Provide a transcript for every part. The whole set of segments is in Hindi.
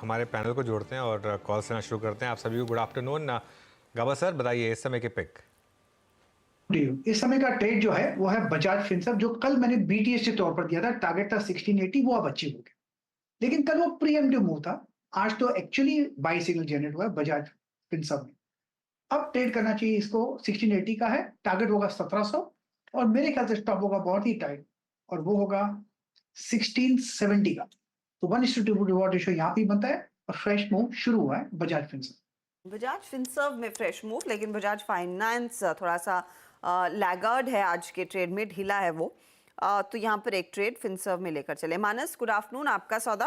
हमारे पैनल को जोड़ते हैं और कॉल से शुरू करते हैं। आप सभी को गुड आफ्टरनून। गाबा सर, बताइए इस समय के पिक। इस समय का ट्रेड जो है वो है बजाज फिनसर्व, जो कल मैंने बीटीएस के तौर पर दिया था, टारगेट था 1680, वो अब अचीव हो गया। लेकिन कल वो प्रीएम्प्टिव मूव था, आज तो एक्चुअली बाई सिग्नल जनरेट हुआ है बजाज फिनसर्व में। अब ट्रेड करना चाहिए इसको, 1680 का है, टारगेट होगा 1700 और मेरे ख्याल से स्टॉप होगा बहुत ही टाइट और वो होगा 1670 का। तो 1:2 रिवॉर्ड रेशियो यहाँ पे बनता है और फ्रेश मूव शुरू हुआ है बजाज फिनसर्व में फ्रेश मूव, लेकिन बजाज फाइनेंस थोड़ा सा लैगर्ड है आज के ट्रेड में, ढीला है वो। तो यहाँ पर एक ट्रेड फिनसर्व में लेकर चले। मानस, गुड आफ्टरनून, आपका सौदा।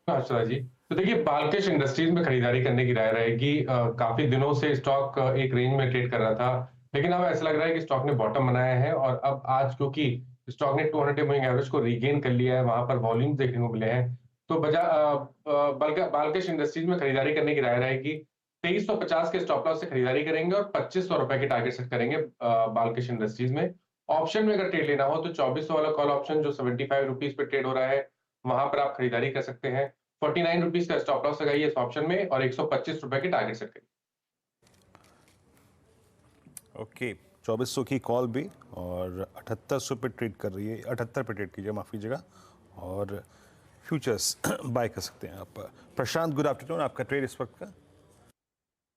अच्छा जी, तो देखिए बालकृष्ण इंडस्ट्रीज में खरीदारी करने की राय रहेगी। काफी दिनों से स्टॉक एक रेंज में ट्रेड कर रहा था, लेकिन अब ऐसा लग रहा है कि स्टॉक ने बॉटम बनाया है और अब आज क्योंकि स्टॉक ने 200 मूविंग एवरेज को रीगेन कर लिया है, वहां पर वॉल्यूम देखने को मिले हैं, तो बालकृष्ण इंडस्ट्रीज में खरीदारी करने की राय रहेगी। 2350 के स्टॉप लॉस से खरीदारी करेंगे और 2500 रुपए के टारगेट सेट करेंगे बालकृष्ण इंडस्ट्रीज में। ऑप्शन में अगर ट्रेड लेना हो तो 2400 वाला कॉल ऑप्शन जो 75 रुपीज पे ट्रेड हो रहा है, वहां पर आप खरीदारी कर सकते हैं। 49 रुपीज का स्टॉप लॉस लगाइए इस ऑप्शन में और 125 रुपए के टारगेट सेट करिए। ओके, 2400 की कॉल भी और 7800 पे ट्रेड कर रही है, 78 पे ट्रेड कीजिए, माफ कीजिएगा, और फ्यूचर्स बाय कर सकते हैं आप। प्रशांत, गुड आफ्टरनून, आपका ट्रेड इस वक्त का।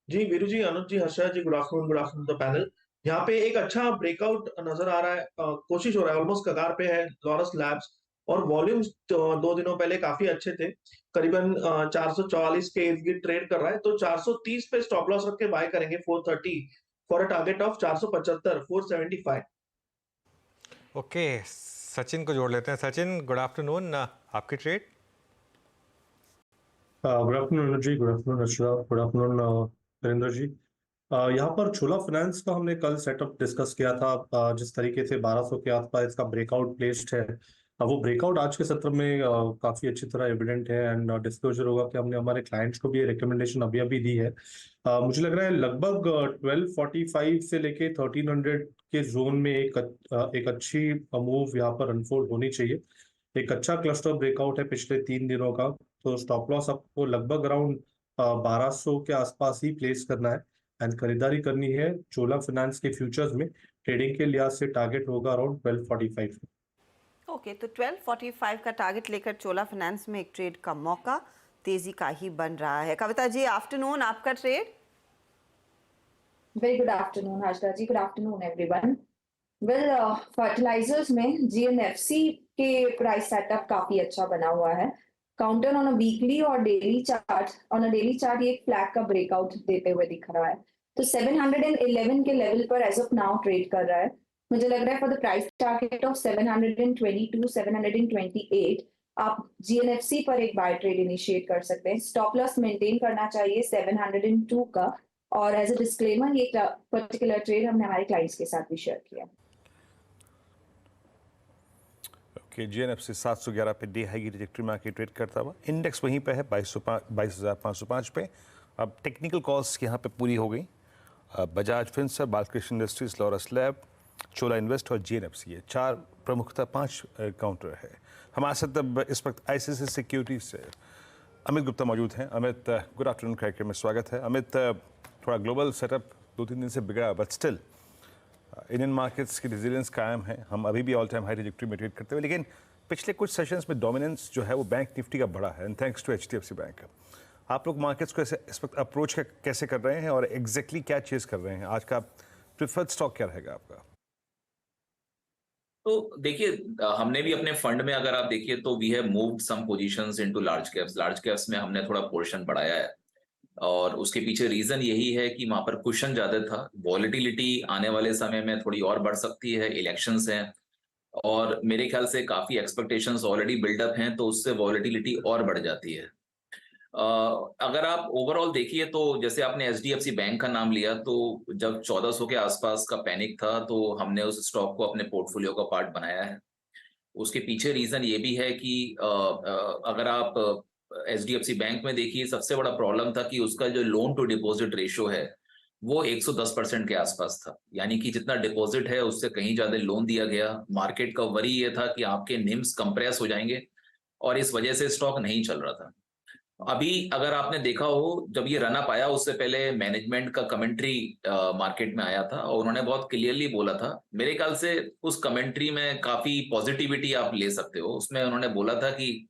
जी वीरू जी, अनुज जी, हर्षा जी, गुड आफ्टरनून द पैनल। यहाँ पे एक अच्छा ब्रेकआउट नजर आ रहा है, कोशिश हो रहा है, ऑलमोस्ट कगार पे है लॉरस लैब्स, और वॉल्यूम्स 2 दिनों पहले काफी अच्छे थे, करीबन 444 के इर्द गिर्द ट्रेड कर रहा है, तो 430 पे स्टॉप लॉस रख के बाय करेंगे 430 for a target of 475 475। Okay, Sachin को जोड़ लेते हैं। सचिन, गुड आफ्टरनून, आपकी ट्रेड। गुड आफ्टरनून जी, गुड आफ्टरनून अर्चना, गुड आफ्टरनून नरेंद्र जी। यहाँ पर छोला फाइनेंस का हमने कल सेटअप डिस्कस किया था। जिस तरीके से 1200 के आसपास इसका ब्रेकआउट प्लेस्ड है, वो ब्रेकआउट आज के सत्र में काफी अच्छी तरह एविडेंट है एंड डिस्क्लोजर होगा कि हमने हमारे क्लाइंट्स को भी ये रिकमेंडेशन अभी अभी दी है। मुझे लग रहा है लगभग 1245 से लेके 1300 के जोन में एक अच्छी मूव यहाँ पर अनफोल्ड होनी चाहिए। एक अच्छा क्लस्टर ब्रेकआउट है पिछले 3 दिनों का, तो स्टॉप लॉस आपको लगभग अराउंड 1200 के आसपास ही प्लेस करना है एंड खरीदारी करनी है चोला फाइनेंस के फ्यूचर्स में। ट्रेडिंग के लिहाज से टारगेट होगा अराउंड 1245। ओके, तो 1245 का टारगेट लेकर चोला फाइनेंस में एक ट्रेड का मौका तेजी का ही बन रहा है। कविता जी, आफ्टरनून, आपका trade. Very good afternoon Harshada ji, good afternoon everyone. Well, fertilisers में जीएनएफसी के प्राइस सेटअप काफी अच्छा बना हुआ है। काउंटर ऑन अ वीकली और daily chart, on a daily chart ये एक फ्लैग का ब्रेकआउट देते हुए दिख रहा है, तो 711 के लेवल पर एज ऑफ नाउ ट्रेड कर रहा है। मुझे लग रहा है for the price target of 722 728 आप जीएनएफसी पर एक बाय ट्रेड इनिशिएट कर सकते हैं। स्टॉप लॉस मेंटेन करना चाहिए 702 का, और एज अ डिस्क्लेमर ये पर्टिकुलर ट्रेड हमने हमारे क्लाइंट्स के साथ भी शेयर किया। ओके, जीएनएफसी 711 पे डे हाई की ट्रैजेक्टरी में आके ट्रेड करता हुआ, इंडेक्स वहीं पे है 22,505 पे। अब टेक्निकल कॉल्स यहाँ पे पूरी हो गई। Bajaj Finserv, Balkrishna industries, Laurus lab, Chola invest और जीएनएफसी, ये 4 प्रमुखता 5 काउंटर है। हमारे साथ अब इस वक्त आईसीआईसीआई सिक्योरिटीज से अमित गुप्ता मौजूद हैं। अमित, गुड आफ्टरनून, कार्यक्रम में स्वागत है। अमित, थोड़ा ग्लोबल सेटअप 2-3 दिन से बिगड़ा, बट स्टिल इंडियन मार्केट्स की रेजिलियंस कायम है। हम अभी भी ऑल टाइम हाई ट्रैजेक्टरी में ट्रेड करते हुए, लेकिन पिछले कुछ सेशंस में डोमिनेंस जो है वो बैंक निफ्टी का बढ़ा है, and thanks to HDFC bank. आप लोग मार्केट्स को इस वक्त अप्रोच कैसे कर रहे हैं और एग्जैक्टली क्या चेज कर रहे हैं? आज का प्रिफर्ड स्टॉक क्या रहेगा आपका? तो देखिए, हमने भी अपने फंड में अगर आप देखिए तो we have moved some positions into large caps में हमने थोड़ा पोर्शन बढ़ाया है, और उसके पीछे रीजन यही है कि वहां पर कुशन ज्यादा था। वॉलेटिलिटी आने वाले समय में थोड़ी और बढ़ सकती है, इलेक्शंस हैं और मेरे ख्याल से काफी एक्सपेक्टेशंस ऑलरेडी बिल्डअप हैं, तो उससे वॉलेटिलिटी और बढ़ जाती है। अगर आप ओवरऑल देखिए तो जैसे आपने एचडीएफसी बैंक का नाम लिया, तो जब 1400 के आसपास का पैनिक था तो हमने उस स्टॉक को अपने पोर्टफोलियो का पार्ट बनाया है। उसके पीछे रीजन ये भी है कि अगर आप एचडीएफसी बैंक में देखिए, सबसे बड़ा प्रॉब्लम था कि उसका जो लोन टू डिपॉजिट रेशियो है वो 110% के आसपास था, यानी कि जितना डिपॉजिट है उससे कहीं ज्यादा लोन दिया गया। मार्केट का वरी ये था कि आपके निम्स कंप्रेस हो जाएंगे और इस वजह से स्टॉक नहीं चल रहा था। अभी अगर आपने देखा हो, जब ये रन अप आया उससे पहले मैनेजमेंट का कमेंट्री मार्केट में आया था और उन्होंने बहुत क्लियरली बोला था, मेरे ख्याल से उस कमेंट्री में काफी पॉजिटिविटी आप ले सकते हो। उसमें उन्होंने बोला था कि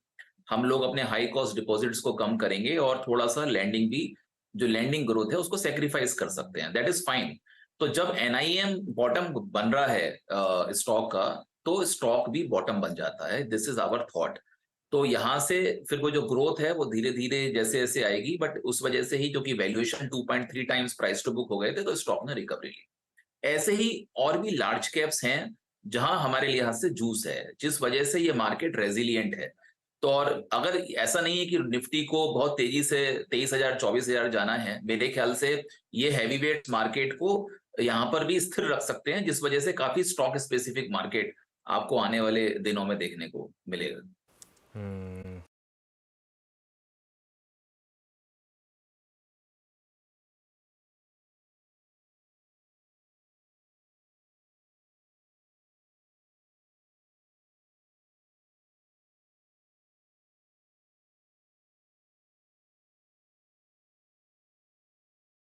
हम लोग अपने हाई कॉस्ट डिपॉजिट्स को कम करेंगे और थोड़ा सा लैंडिंग भी, जो लैंडिंग ग्रोथ है उसको सेक्रीफाइस कर सकते हैं, दैट इज फाइन। तो जब एनआईएम बॉटम बन रहा है स्टॉक का, तो स्टॉक भी बॉटम बन जाता है, दिस इज आवर थॉट। तो यहाँ से फिर वो जो ग्रोथ है वो धीरे धीरे जैसे जैसे आएगी, बट उस वजह से ही, क्योंकि valuation 2.3 times price to book हो गए थे, तो स्टॉक ने रिकवरी ली। ऐसे ही और भी लार्ज कैप्स हैं जहां हमारे लिहाज से जूस है, जिस वजह से ये मार्केट रेजिलियंट है। तो और अगर ऐसा नहीं है कि निफ्टी को बहुत तेजी से 23,000 24,000 जाना है, मेरे ख्याल से ये हैवीवेट मार्केट को यहाँ पर भी स्थिर रख सकते हैं, जिस वजह से काफी स्टॉक स्पेसिफिक मार्केट आपको आने वाले दिनों में देखने को मिलेगा।